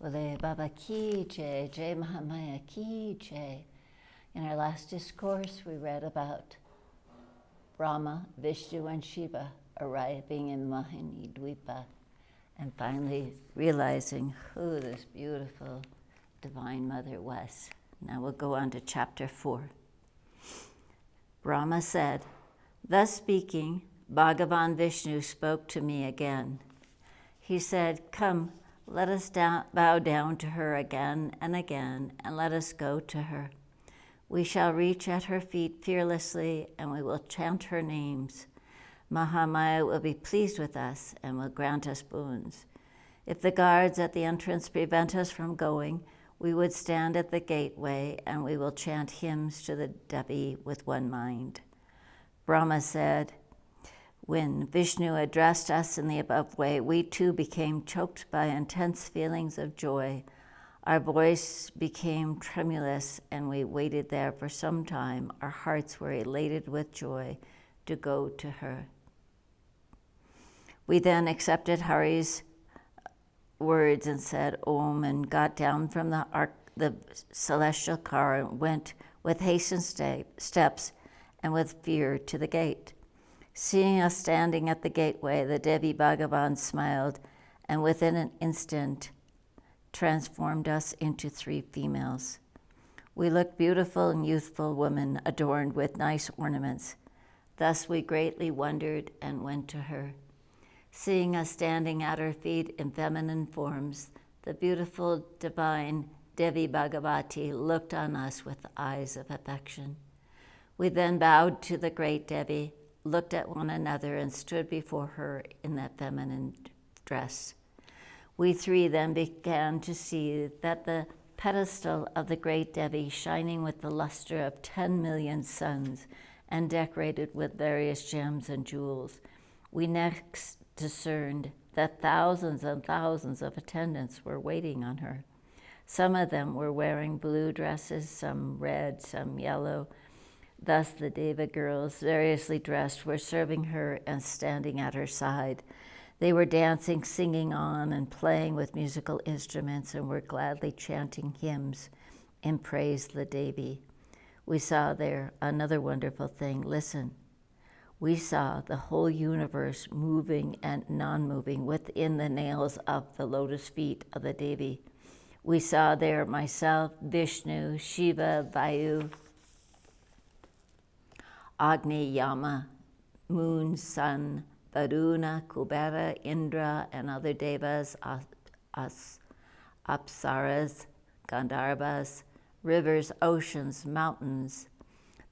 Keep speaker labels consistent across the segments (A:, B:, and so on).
A: Bole Baba Ki Jai, Jai Mahamaya Ki Jai. In our last discourse, we read about Brahma, Vishnu, and Shiva arriving in Mani Dwipa and finally realizing who this beautiful Divine Mother was. Now we'll go on to chapter 4. Brahma said, "Thus speaking, Bhagavan Vishnu spoke to me again. He said, 'Come, let us bow down to her again, and let us go to her. We shall reach at her feet fearlessly, and we will chant her names. Mahamaya will be pleased with us and will grant us boons. If the guards at the entrance prevent us from going, we would stand at the gateway, and we will chant hymns to the Devi with one mind.' Brahma said, when Vishnu addressed us in the above way, we too became choked by intense feelings of joy. Our voice became tremulous, and we waited there for some time. Our hearts were elated with joy to go to her. We then accepted Hari's words and said Om and got down from the celestial car and went with hastened steps and with fear to the gate. Seeing us standing at the gateway, the Devi Bhagavan smiled and within an instant transformed us into 3 females. We looked beautiful and youthful women adorned with nice ornaments. Thus we greatly wondered and went to her. Seeing us standing at her feet in feminine forms, the beautiful divine Devi Bhagavati looked on us with eyes of affection. We then bowed to the great Devi, looked at one another, and stood before her in that feminine dress. We 3 then began to see that the pedestal of the great Devi, shining with the luster of 10 million suns and decorated with various gems and jewels, we next discerned that thousands and thousands of attendants were waiting on her. Some of them were wearing blue dresses, some red, some yellow. Thus the Deva girls, variously dressed, were serving her and standing at her side. They were dancing, singing on, and playing with musical instruments, and were gladly chanting hymns in praise of the Devi. We saw there another wonderful thing. Listen. We saw the whole universe moving and non-moving within the nails of the lotus feet of the Devi. We saw there myself, Vishnu, Shiva, Vayu, Agni, Yama, Moon, Sun, Varuna, Kubera, Indra, and other devas, Apsaras, Gandharvas, rivers, oceans, mountains,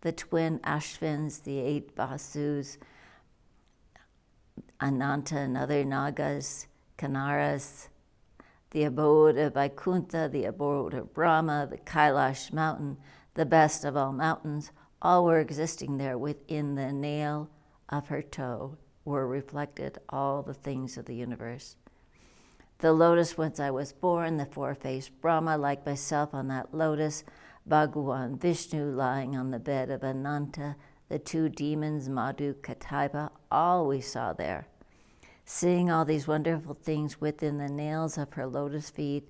A: the twin Ashvins, the 8 Vasus, Ananta and other Nagas, Kanaras, the abode of Vaikuntha, the abode of Brahma, the Kailash mountain, the best of all mountains, all were existing there. Within the nail of her toe were reflected all the things of the universe. The lotus whence I was born, the 4-faced Brahma, like myself on that lotus, Bhagavan Vishnu lying on the bed of Ananta, the 2 demons, Madhu, Kataiba, all we saw there. Seeing all these wonderful things within the nails of her lotus feet,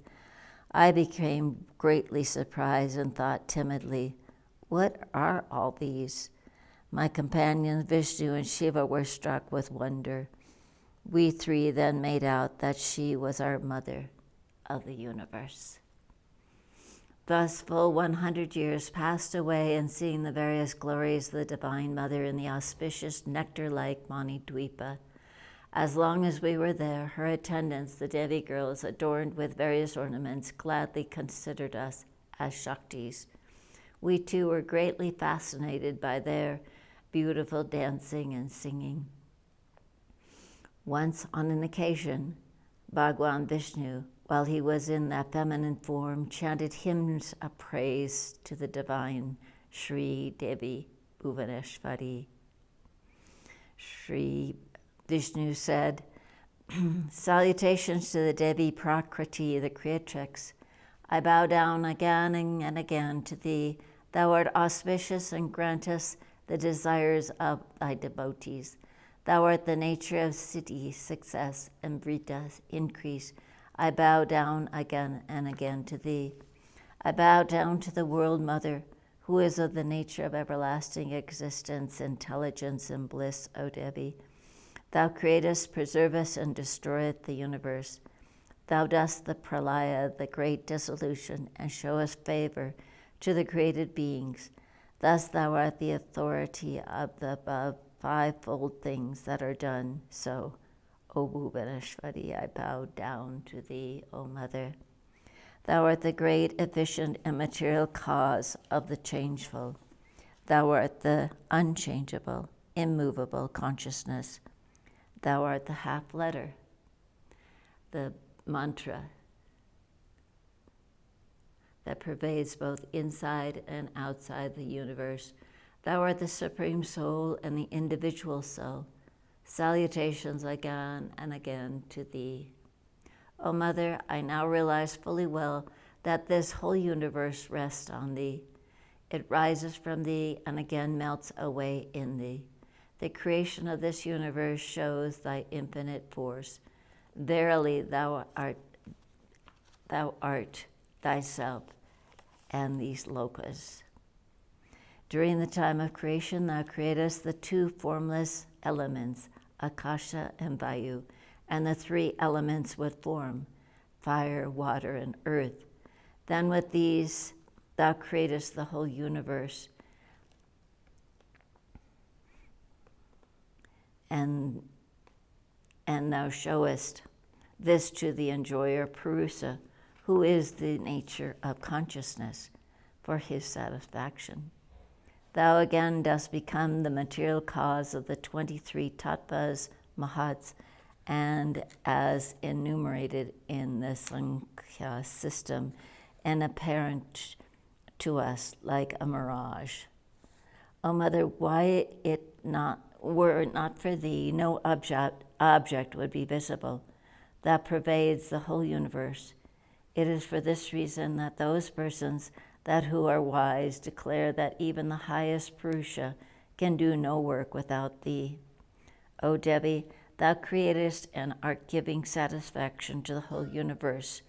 A: I became greatly surprised and thought timidly, what are all these? My companions Vishnu and Shiva were struck with wonder. We 3 then made out that she was our mother of the universe. Thus full 100 years passed away in seeing the various glories of the Divine Mother in the auspicious nectar-like Mani Dwipa. As long as we were there, her attendants, the Devi girls, adorned with various ornaments, gladly considered us as Shaktis. We too were greatly fascinated by their beautiful dancing and singing. Once on an occasion, Bhagavan Vishnu, while he was in that feminine form, chanted hymns of praise to the divine Sri Devi Bhuvaneshwari. Sri Vishnu said, salutations to the Devi Prakriti, the creatrix. I bow down again and again to thee. Thou art auspicious and grantest the desires of thy devotees. Thou art the nature of siddhi, success, and vritas, increase. I bow down again and again to thee. I bow down to the world mother, who is of the nature of everlasting existence, intelligence, and bliss, O Devi. Thou createst, preservest, and destroyest the universe. Thou dost the pralaya, the great dissolution, and showest favor to the created beings. Thus thou art the authority of the above fivefold things that are done. So, O Bhuvaneshwari, I bow down to thee, O Mother. Thou art the great, efficient, and material cause of the changeful. Thou art the unchangeable, immovable consciousness. Thou art the half letter, the mantra that pervades both inside and outside the universe. Thou art the supreme soul and the individual soul. Salutations again and again to thee. O Mother, I now realize fully well that this whole universe rests on thee. It rises from thee and again melts away in thee. The creation of this universe shows thy infinite force. Verily, thou art thyself and these lokas. During the time of creation, thou createst the two formless elements, Akasha and Vayu, and the three elements with form, fire, water, and earth. Then with these thou createst the whole universe. And thou showest this to the enjoyer Purusa, who is the nature of consciousness, for his satisfaction. Thou again dost become the material cause of the 23 tattvas, mahats, and as enumerated in the Sankhya system, and apparent to us like a mirage. O Mother, why were it not for thee, no object would be visible. Thou pervades the whole universe. It is for this reason that those persons who are wise declare that even the highest Purusha can do no work without thee. O Devi, thou createst and art giving satisfaction to the whole universe.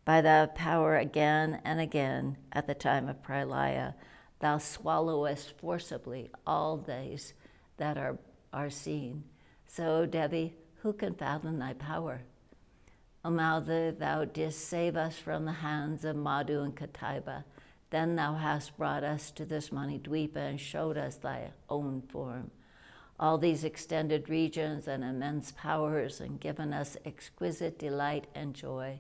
A: By thy power again and again, at the time of pralaya, thou swallowest forcibly all these that are seen. So, Devi, who can fathom thy power? O Mother, thou didst save us from the hands of Madhu and Kataiba. Then thou hast brought us to this Mani Dwipa and showed us thy own form. All these extended regions and immense powers, and given us exquisite delight and joy.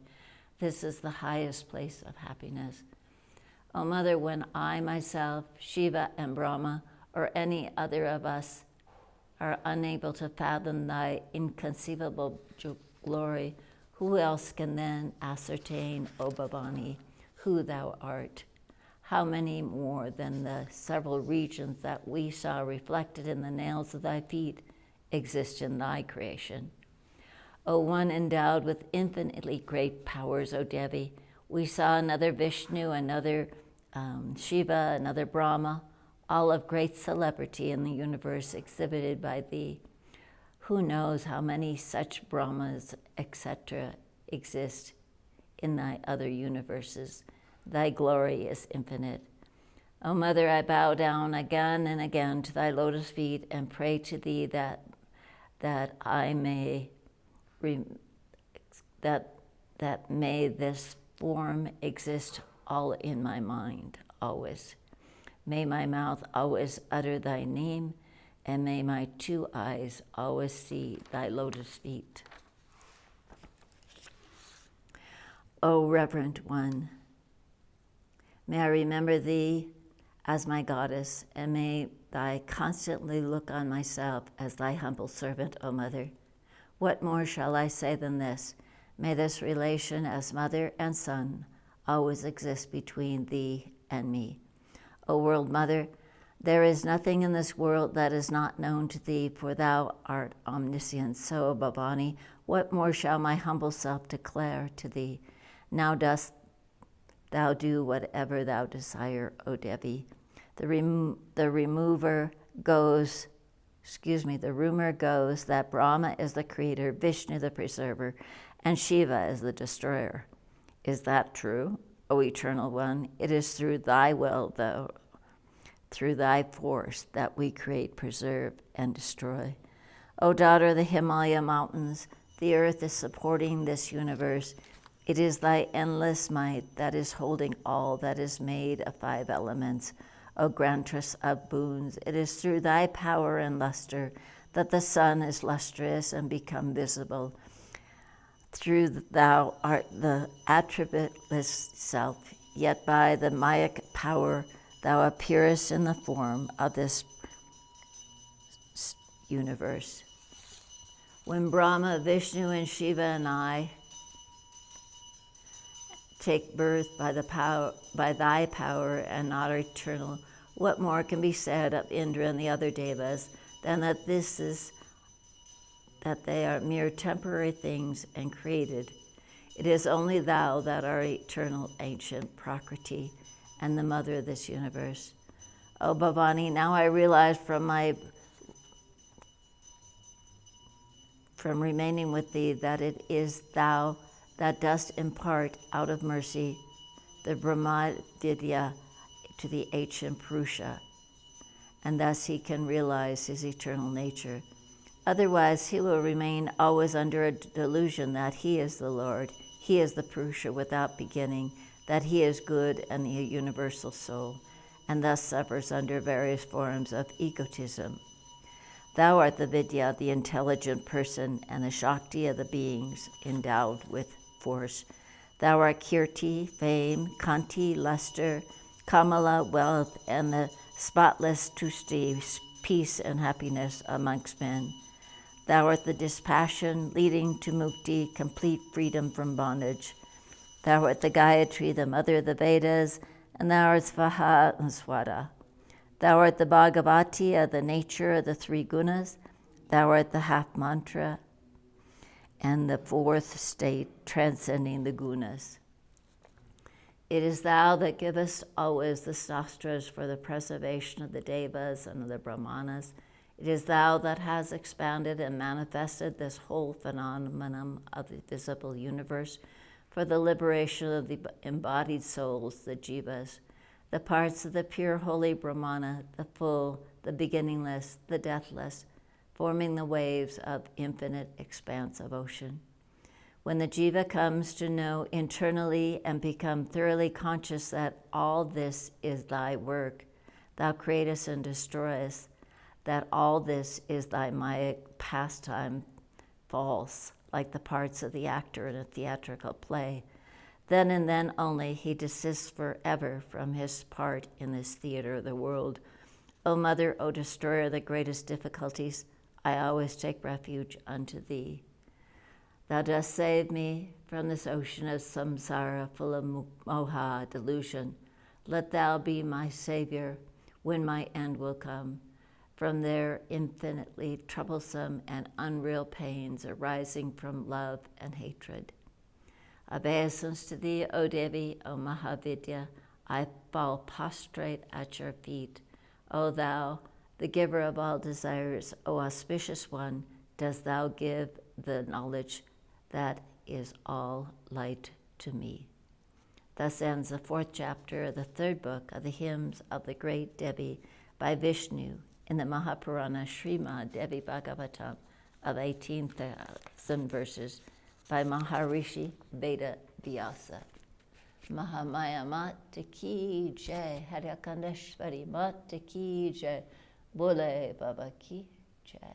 A: This is the highest place of happiness. O Mother, when I myself, Shiva and Brahma, or any other of us are unable to fathom thy inconceivable glory, who else can then ascertain, O Bhavani, who thou art? How many more than the several regions that we saw reflected in the nails of thy feet exist in thy creation? O one endowed with infinitely great powers, O Devi, we saw another Vishnu, another Shiva, another Brahma, all of great celebrity in the universe exhibited by thee. Who knows how many such Brahmas, etc., exist in thy other universes? Thy glory is infinite. O Mother, I bow down again and again to thy lotus feet and pray to thee that I may that may this form exist all in my mind always. May my mouth always utter thy name, and may my two eyes always see thy lotus feet. O Reverent One, may I remember thee as my goddess, and may thy constantly look on myself as thy humble servant, O Mother. What more shall I say than this? May this relation as mother and son always exist between thee and me. O World Mother, there is nothing in this world that is not known to thee, for thou art omniscient. So, Bhavani, what more shall my humble self declare to thee? Now dost thou do whatever thou desire, O Devi. The rumor goes that Brahma is the creator, Vishnu the preserver, and Shiva as the destroyer. Is that true, O Eternal One? It is through thy will, though, through thy force, that we create, preserve, and destroy. O daughter of the Himalaya mountains, the earth is supporting this universe. It is thy endless might that is holding all that is made of 5 elements. O grantress of boons, it is through thy power and luster that the sun is lustrous and become visible. Thou art the attributeless self, yet by the Mayic power thou appearest in the form of this universe. When Brahma, Vishnu, and Shiva and I take birth by thy power and are eternal, what more can be said of Indra and the other devas than that they are mere temporary things and created? It is only thou that art eternal, ancient Prakriti, and the mother of this universe. O Bhavani, now I realize from remaining with thee that it is thou that dost impart out of mercy the Brahma Vidya to the ancient Purusha, and thus he can realize his eternal nature. Otherwise, he will remain always under a delusion that he is the Lord, he is the Purusha without beginning, that he is good and the universal soul, and thus suffers under various forms of egotism. Thou art the Vidya, the intelligent person, and the Shakti of the beings endowed with force. Thou art Kirti, fame, Kanti, luster, Kamala, wealth, and the spotless Tusti, peace and happiness amongst men. Thou art the dispassion leading to mukti, complete freedom from bondage. Thou art the Gayatri, the mother of the Vedas, and thou art Svaha and Swada. Thou art the Bhagavati of the nature of the 3 gunas. Thou art the half mantra and the 4th state transcending the gunas. It is thou that givest always the sastras for the preservation of the devas and of the brahmanas. It is thou that has expanded and manifested this whole phenomenon of the visible universe for the liberation of the embodied souls, the jivas, the parts of the pure holy Brahmana, the full, the beginningless, the deathless, forming the waves of infinite expanse of ocean. When the jiva comes to know internally and become thoroughly conscious that all this is thy work, thou createst and destroyest, that all this is thy Maya pastime false, like the parts of the actor in a theatrical play, then and then only he desists forever from his part in this theater of the world. O Mother, O Destroyer of the greatest difficulties, I always take refuge unto thee. Thou dost save me from this ocean of samsara full of moha, delusion. Let thou be my Savior when my end will come, from their infinitely troublesome and unreal pains arising from love and hatred. Obeisance to thee, O Devi, O Mahavidya, I fall prostrate at your feet. O thou, the giver of all desires, O auspicious one, dost thou give the knowledge that is all light to me. Thus ends the 4th chapter of the 3rd book of the hymns of the great Devi by Vishnu in the Mahapurana Srimad Devi Bhagavatam of 18,000 verses by Maharishi Veda Vyasa. Mahamaya Mata Ki Jai, Haryakandeshwari Mata Ki Jai, Bole Baba Ki Jai.